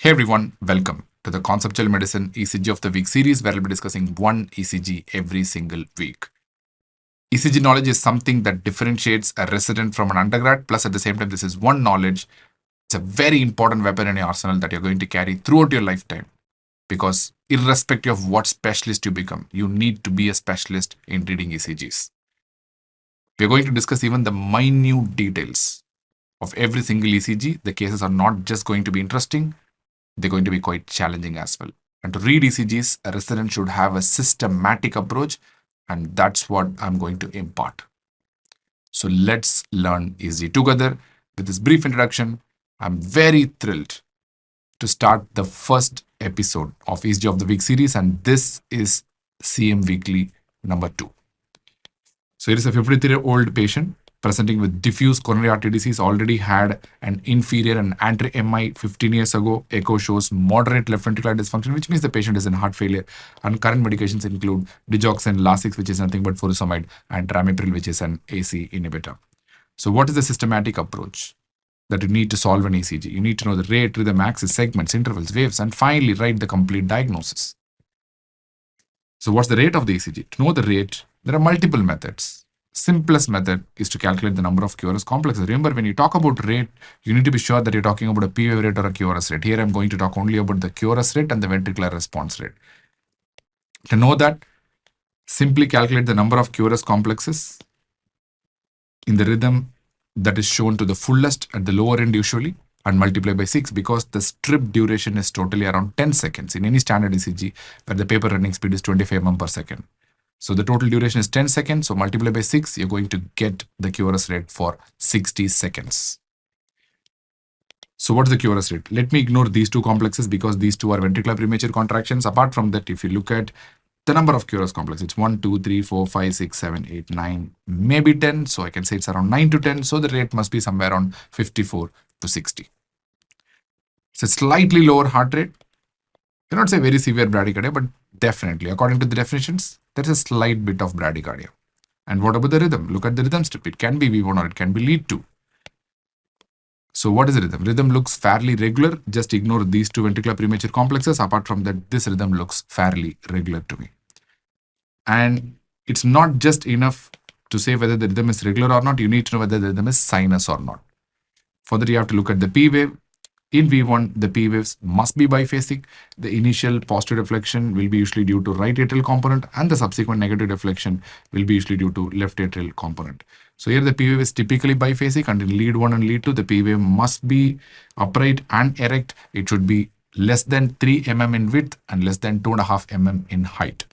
Hey everyone, welcome to the Conceptual Medicine ECG of the Week series where I'll be discussing one ECG every single week. ECG knowledge is something that differentiates a resident from an undergrad, plus at the same time, this is one knowledge. It's a very important weapon in your arsenal that you're going to carry throughout your lifetime because, irrespective of what specialist you become, you need to be a specialist in reading ECGs. We're going to discuss even the minute details of every single ECG. The cases are not just going to be interesting, they're going to be quite challenging as well. And to read ECGs, a resident should have a systematic approach, and that's what I'm going to impart. So let's learn ECG together. With this brief introduction, I'm very thrilled to start the first episode of ECG of the Week series, and this is CM Weekly number 2. So here is a 53-year-old patient presenting with diffuse coronary artery disease, already had an inferior and anterior MI 15 years ago. Echo shows moderate left ventricular dysfunction, which means the patient is in heart failure. And current medications include digoxin, Lasix, which is nothing but furosemide, and ramipril, which is an AC inhibitor. So what is the systematic approach that you need to solve an ECG? You need to know the rate, rhythm, axis, segments, intervals, waves, and finally write the complete diagnosis. So what's the rate of the ECG? To know the rate, there are multiple methods. Simplest method is to calculate the number of QRS complexes. Remember, when you talk about rate, you need to be sure that you're talking about a P wave rate or a QRS rate. Here, I'm going to talk only about the QRS rate and the ventricular response rate. To know that, simply calculate the number of QRS complexes in the rhythm that is shown to the fullest at the lower end usually, and multiply by 6 because the strip duration is totally around 10 seconds in any standard ECG where the paper running speed is 25 mm per second. So the total duration is 10 seconds. So multiply by 6, you're going to get the QRS rate for 60 seconds. So what is the QRS rate? Let me ignore these two complexes because these two are ventricular premature contractions. Apart from that, if you look at the number of QRS complexes, it's 1, 2, 3, 4, 5, 6, 7, 8, 9, maybe 10. So I can say it's around 9 to 10. So the rate must be somewhere around 54 to 60. It's a slightly lower heart rate. I cannot say very severe bradycardia, but definitely, according to the definitions, there is a slight bit of bradycardia. And what about the rhythm? Look at the rhythm strip. It can be V1 or it can be lead 2. So what is the rhythm? Rhythm looks fairly regular. Just ignore these two ventricular premature complexes. Apart from that, this rhythm looks fairly regular to me. And it's not just enough to say whether the rhythm is regular or not. You need to know whether the rhythm is sinus or not. For that, you have to look at the P wave. In V1, the P waves must be biphasic. The initial positive deflection will be usually due to right atrial component, and the subsequent negative deflection will be usually due to left atrial component. So here the P wave is typically biphasic, and in lead 1 and lead 2, the P wave must be upright and erect. It should be less than 3 mm in width and less than 2.5 mm in height,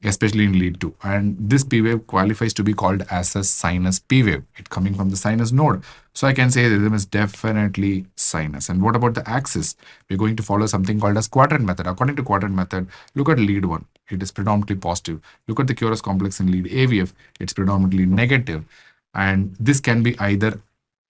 especially in lead 2. And this P wave qualifies to be called as a sinus P wave. It's coming from the sinus node. So I can say the rhythm is definitely sinus. And what about the axis? We're going to follow something called as quadrant method. According to quadrant method, look at lead 1. It is predominantly positive. Look at the QRS complex in lead AVF. It's predominantly negative. And this can be either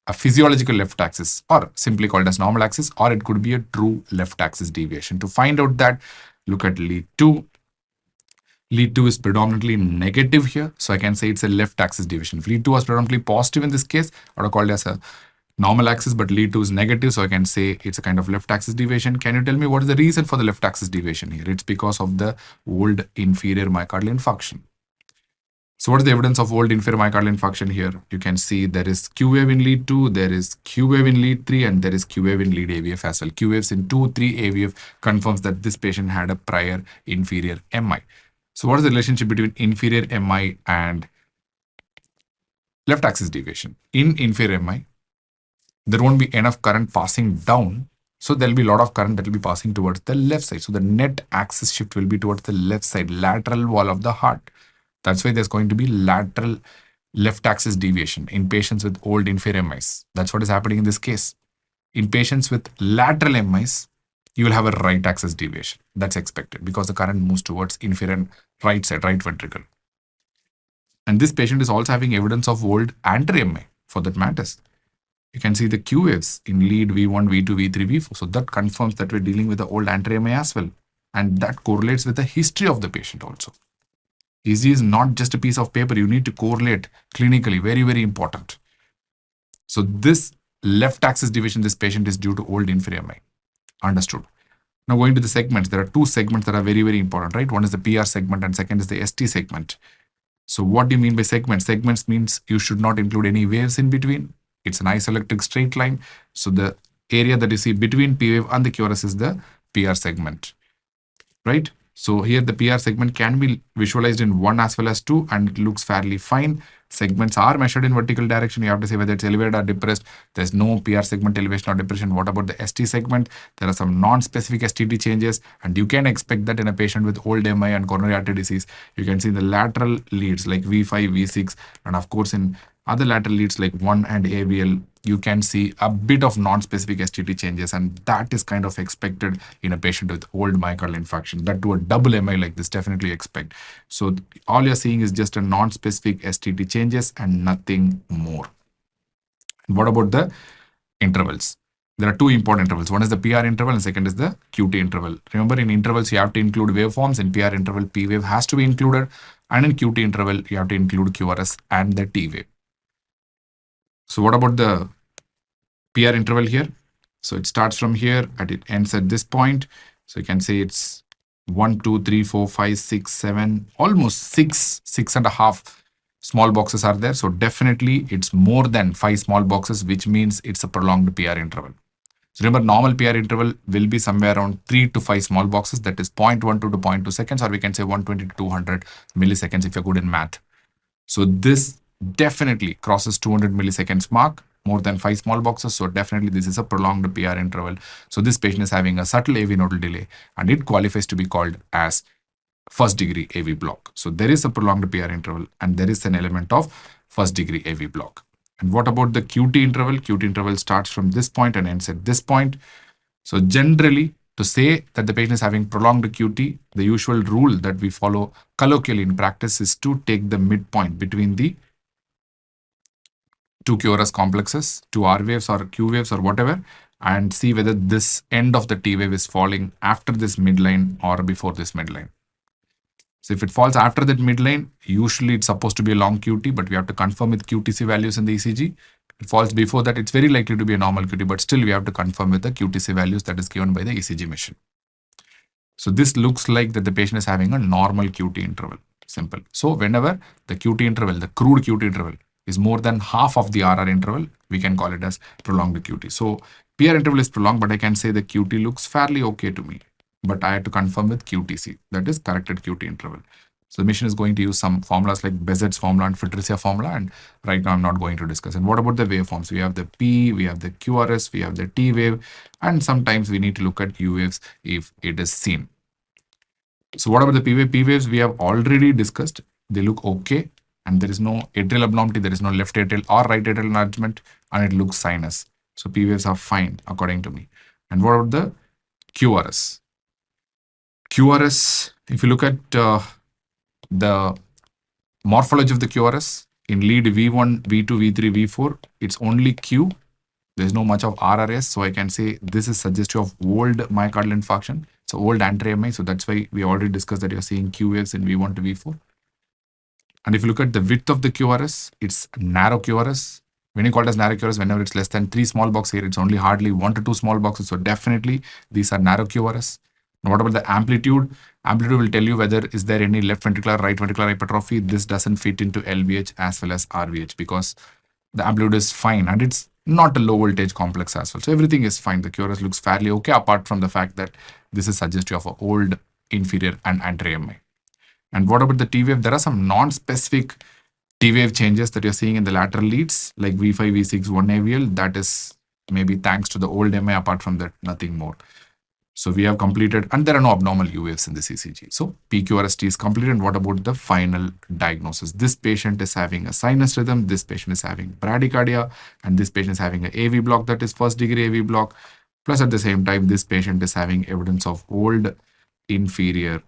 a physiological left axis or simply called as normal axis, or it could be a true left axis deviation. To find out that, look at lead 2. Lead 2 is predominantly negative here. So I can say it's a left axis deviation. If lead 2 was predominantly positive in this case, I would have called it as a normal axis, but lead 2 is negative. So I can say it's a kind of left axis deviation. Can you tell me what is the reason for the left axis deviation here? It's because of the old inferior myocardial infarction. So what is the evidence of old inferior myocardial infarction here? You can see there is Q wave in lead 2, there is Q wave in lead 3, and there is Q wave in lead AVF as well. Q waves in 2, 3 AVF confirms that this patient had a prior inferior MI. So what is the relationship between inferior MI and left axis deviation? In inferior MI, there won't be enough current passing down. So there'll be a lot of current that will be passing towards the left side. So the net axis shift will be towards the left side, lateral wall of the heart. That's why there's going to be lateral left axis deviation in patients with old inferior MIs. That's what is happening in this case. In patients with lateral MIs, you will have a right axis deviation. That's expected because the current moves towards inferior right side, right ventricle. And this patient is also having evidence of old anterior MI for that matters. You can see the Q waves in lead V1, V2, V3, V4. So that confirms that we're dealing with the old anterior MI as well. And that correlates with the history of the patient also. ECG is not just a piece of paper. You need to correlate clinically. Very, very important. So this left axis deviation, this patient is due to old inferior MI. Understood. Now going to the segments, there are two segments that are very, very important, right? One is the PR segment and second is the ST segment. So what do you mean by segments? Segments means you should not include any waves in between. It's an isoelectric straight line. So the area that you see between P wave and the QRS is the PR segment, right? So here the PR segment can be visualized in 1 as well as 2 and it looks fairly fine. Segments are measured in vertical direction. You have to say whether it's elevated or depressed. There's no PR segment elevation or depression. What about the ST segment? There are some non-specific STT changes and you can expect that in a patient with old MI and coronary artery disease. You can see the lateral leads like V5, V6 and of course in other lateral leads like 1 and AVL, you can see a bit of non-specific STT changes and that is kind of expected in a patient with old myocardial infarction. That to a double MI like this, definitely expect. So all you're seeing is just a non-specific STT changes and nothing more. And what about the intervals? There are two important intervals. One is the PR interval and second is the QT interval. Remember in intervals you have to include waveforms. In PR interval P wave has to be included and in QT interval you have to include QRS and the T wave. So what about the PR interval here? So it starts from here and it ends at this point. So you can say it's 1, 2, 3, 4, 5, 6, 7, almost 6.5 small boxes are there. So definitely it's more than 5 small boxes, which means it's a prolonged PR interval. So remember, normal PR interval will be somewhere around 3 to 5 small boxes. That is 0.12 to 0.2 seconds, or we can say 120 to 200 milliseconds if you're good in math. So this definitely crosses 200 milliseconds mark, more than 5 small boxes. So definitely this is a prolonged PR interval. So this patient is having a subtle AV nodal delay and it qualifies to be called as first degree AV block. So there is a prolonged PR interval and there is an element of first degree AV block. And what about the QT interval? QT interval starts from this point and ends at this point. So generally, to say that the patient is having prolonged QT, the usual rule that we follow colloquially in practice is to take the midpoint between the two QRS complexes, two R waves or Q waves or whatever, and see whether this end of the T wave is falling after this midline or before this midline. So if it falls after that midline, usually it's supposed to be a long QT, but we have to confirm with QTC values in the ECG. If it falls before that, it's very likely to be a normal QT, but still we have to confirm with the QTC values that is given by the ECG machine. So this looks like that the patient is having a normal QT interval. Simple. So whenever the QT interval, the crude QT interval is more than half of the RR interval, we can call it as prolonged QT. So PR interval is prolonged, but I can say the QT looks fairly okay to me. But I had to confirm with QTC, that is corrected QT interval. So the machine is going to use some formulas like Bezet's formula and Fitrizia formula, and right now I'm not going to discuss. And what about the waveforms? We have the P, we have the QRS, we have the T wave, and sometimes we need to look at U waves if it is seen. So what about the P wave? P waves we have already discussed. They look okay, and there is no atrial abnormality, there is no left atrial or right atrial enlargement, and it looks sinus. So P waves are fine according to me. And what about the QRS? QRS, if you look at the morphology of the QRS, in lead V1, V2, V3, V4, it's only Q. There's no much of RRS. So I can say this is suggestive of old myocardial infarction. So old anterior MI. So that's why we already discussed that you're seeing Q waves in V1 to V4. And if you look at the width of the QRS, it's narrow QRS. When you call it as narrow QRS, whenever it's less than 3 small boxes here, it's only hardly 1 to 2 small boxes. So definitely these are narrow QRS. Now what about the amplitude? Amplitude will tell you whether is there any left ventricular, right ventricular hypertrophy. This doesn't fit into LVH as well as RVH because the amplitude is fine and it's not a low voltage complex as well. So everything is fine. The QRS looks fairly okay apart from the fact that this is suggestive of an old inferior and anterior MI. And what about the T wave? There are some non-specific T wave changes that you're seeing in the lateral leads like V5, V6, 1 AVL. That is maybe thanks to the old MI. Apart from that, nothing more. So we have completed, and there are no abnormal U waves in this ECG. So PQRST is completed. And what about the final diagnosis? This patient is having a sinus rhythm. This patient is having bradycardia, and this patient is having an AV block, that is first degree AV block. Plus at the same time, this patient is having evidence of old inferior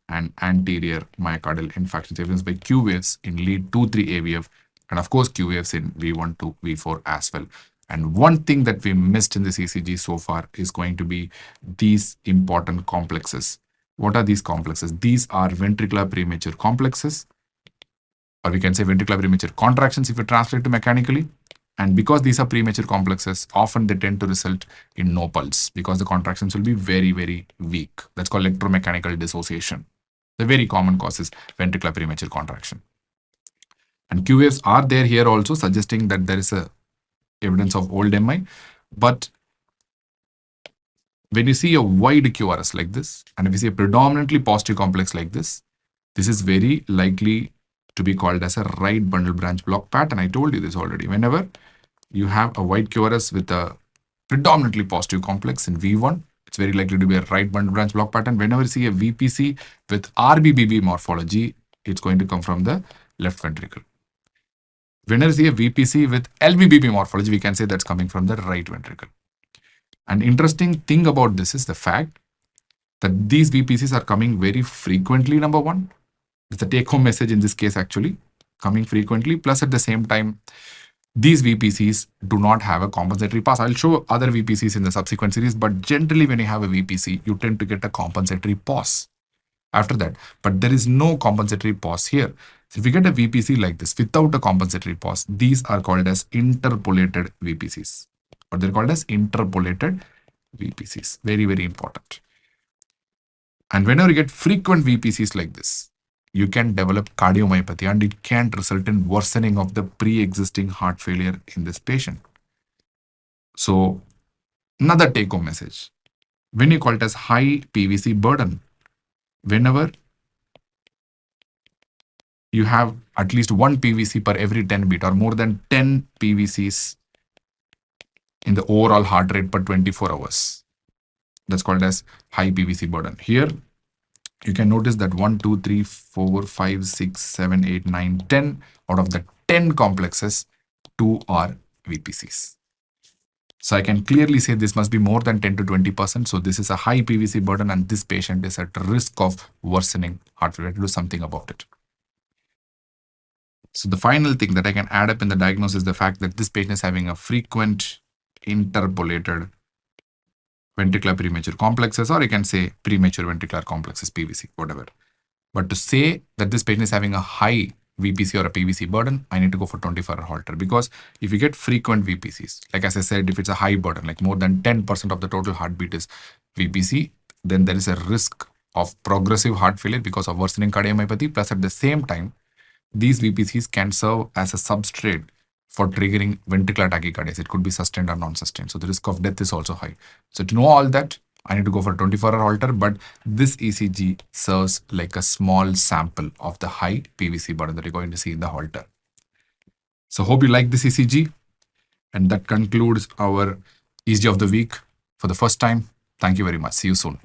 and anterior myocardial infarctions, evidence by Q waves in lead 2-3 AVF, and of course Q waves in V1 to V4 as well. And one thing that we missed in this ECG so far is going to be these important complexes. What are these complexes? These are ventricular premature complexes, or we can say ventricular premature contractions if you translate to mechanically. And because these are premature complexes, often they tend to result in no pulse because the contractions will be very, very weak. That's called electromechanical dissociation. The very common cause is ventricular premature contraction. And Q waves are there here also, suggesting that there is a evidence of old MI. But when you see a wide QRS like this, and if you see a predominantly positive complex like this is very likely to be called as a right bundle branch block pattern. I told you this already. Whenever you have a wide QRS with a predominantly positive complex in V1, it's very likely to be a right bundle branch block pattern. Whenever you see a VPC with RBBB morphology, it's going to come from the left ventricle. Whenever you see a VPC with LBBB morphology, we can say that's coming from the right ventricle. An interesting thing about this is the fact that these VPCs are coming very frequently, number one. It's the take-home message in this case, actually, coming frequently. Plus, at the same time, these VPCs do not have a compensatory pass. I'll show other VPCs in the subsequent series, but generally when you have a VPC, you tend to get a compensatory pause after that. But there is no compensatory pause here. So if you get a VPC like this without a compensatory pause, these are called as interpolated VPCs. Or they're called as interpolated VPCs. Very, very important. And whenever you get frequent VPCs like this, you can develop cardiomyopathy and it can result in worsening of the pre-existing heart failure in this patient. So another take-home message. When you call it as high PVC burden, whenever you have at least one PVC per every 10 beat or more than 10 PVCs in the overall heart rate per 24 hours, that's called as high PVC burden. Here, you can notice that 1, 2, 3, 4, 5, 6, 7, 8, 9, 10 out of the 10 complexes, 2 are VPCs. So I can clearly say this must be more than 10 to 20%. So this is a high PVC burden and this patient is at risk of worsening heart failure. To do something about it. So the final thing that I can add up in the diagnosis is the fact that this patient is having a frequent interpolated ventricular premature complexes, or you can say premature ventricular complexes, PVC, whatever. But to say that this patient is having a high VPC or a PVC burden, I need to go for 24-hour Holter, because if you get frequent VPCs, like as I said, if it's a high burden, like more than 10% of the total heartbeat is VPC, then there is a risk of progressive heart failure because of worsening cardiomyopathy. Plus, at the same time, these VPCs can serve as a substrate for triggering ventricular tachycardias. It could be sustained or non-sustained. So the risk of death is also high. So to know all that, I need to go for a 24-hour Holter, but this ECG serves like a small sample of the high PVC burden that you're going to see in the Holter. So hope you like this ECG. And that concludes our ECG of the week for the first time. Thank you very much. See you soon.